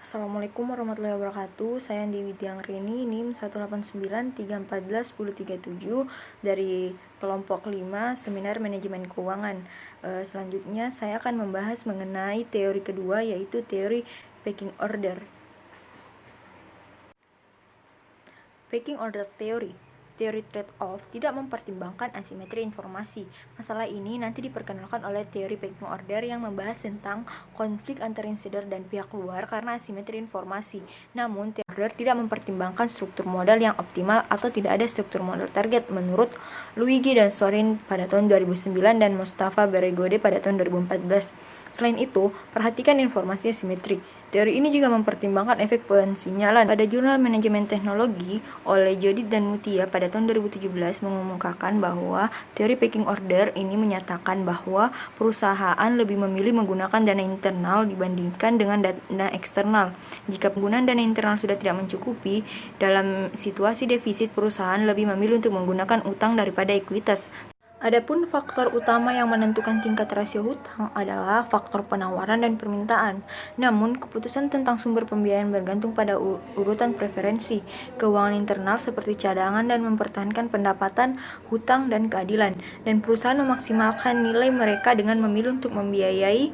Assalamualaikum warahmatullahi wabarakatuh. Saya Andi Widyang Rini, NIM 18934111037 dari kelompok 5 Seminar Manajemen Keuangan. Selanjutnya saya akan membahas mengenai teori kedua, yaitu teori pecking order. Pecking order theory. Teori trade-off tidak mempertimbangkan asimetri informasi. Masalah ini nanti diperkenalkan oleh teori pecking order yang membahas tentang konflik antara insider dan pihak luar karena asimetri informasi. Namun, teori order tidak mempertimbangkan struktur modal yang optimal atau tidak ada struktur modal target menurut Luigi dan Sorin pada tahun 2009 dan Mustafa Beregode pada tahun 2014. Selain itu, perhatikan informasi asimetri. Teori ini juga mempertimbangkan efek pensinyalan. Pada jurnal Manajemen Teknologi oleh Jodit dan Mutia pada tahun 2017 mengumumkan bahwa teori pecking order ini menyatakan bahwa perusahaan lebih memilih menggunakan dana internal dibandingkan dengan dana eksternal. Jika penggunaan dana internal sudah tidak mencukupi, dalam situasi defisit perusahaan lebih memilih untuk menggunakan utang daripada ekuitas. Adapun faktor utama yang menentukan tingkat rasio hutang adalah faktor penawaran dan permintaan. Namun, keputusan tentang sumber pembiayaan bergantung pada urutan preferensi keuangan internal seperti cadangan dan mempertahankan pendapatan, hutang, dan keadilan. Dan perusahaan memaksimalkan nilai mereka dengan memilih untuk membiayai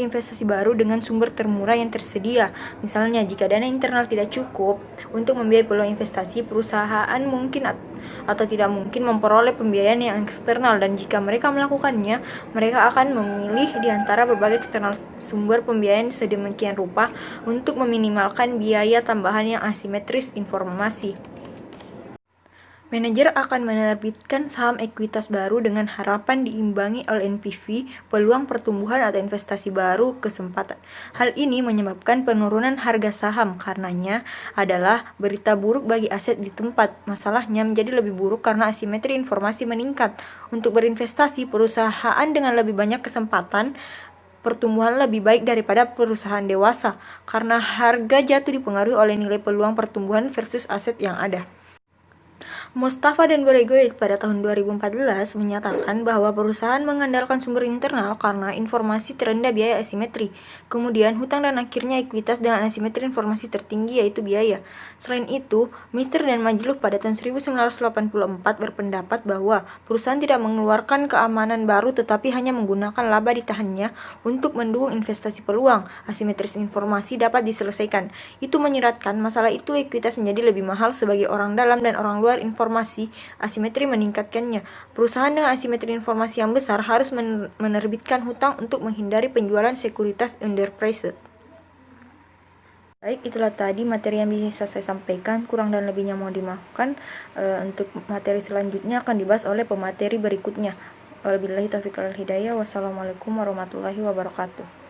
investasi baru dengan sumber termurah yang tersedia. Misalnya, jika dana internal tidak cukup untuk membiayai peluang investasi, perusahaan mungkin atau tidak mungkin memperoleh pembiayaan yang eksternal, dan jika mereka melakukannya, mereka akan memilih di antara berbagai eksternal sumber pembiayaan sedemikian rupa untuk meminimalkan biaya tambahan yang asimetris informasi. Manajer akan menerbitkan saham ekuitas baru dengan harapan diimbangi oleh NPV, peluang pertumbuhan atau investasi baru, kesempatan. Hal ini menyebabkan penurunan harga saham, karenanya adalah berita buruk bagi aset di tempat. Masalahnya menjadi lebih buruk karena asimetri informasi meningkat. Untuk berinvestasi, perusahaan dengan lebih banyak kesempatan pertumbuhan lebih baik daripada perusahaan dewasa, karena harga jatuh dipengaruhi oleh nilai peluang pertumbuhan versus aset yang ada. Mustafa dan Beregode pada tahun 2014 menyatakan bahwa perusahaan mengandalkan sumber internal karena informasi terendah biaya asimetri. Kemudian hutang dan akhirnya ekuitas dengan asimetri informasi tertinggi yaitu biaya. Selain itu, Mister dan Majluh pada tahun 1984 berpendapat bahwa perusahaan tidak mengeluarkan keamanan baru tetapi hanya menggunakan laba ditahannya untuk mendukung investasi peluang. Asimetris informasi dapat diselesaikan. Itu menyiratkan masalah itu ekuitas menjadi lebih mahal sebagai orang dalam dan orang luar informasi, asimetri meningkatkannya. Perusahaan dengan asimetri informasi yang besar harus menerbitkan hutang untuk menghindari penjualan sekuritas underpriced. Baik, itulah tadi materi yang bisa saya sampaikan. Kurang dan lebihnya mohon dimaafkan. Untuk materi selanjutnya akan dibahas oleh pemateri berikutnya. Wabillahi taufiq wal hidayah. Wassalamualaikum warahmatullahi wabarakatuh.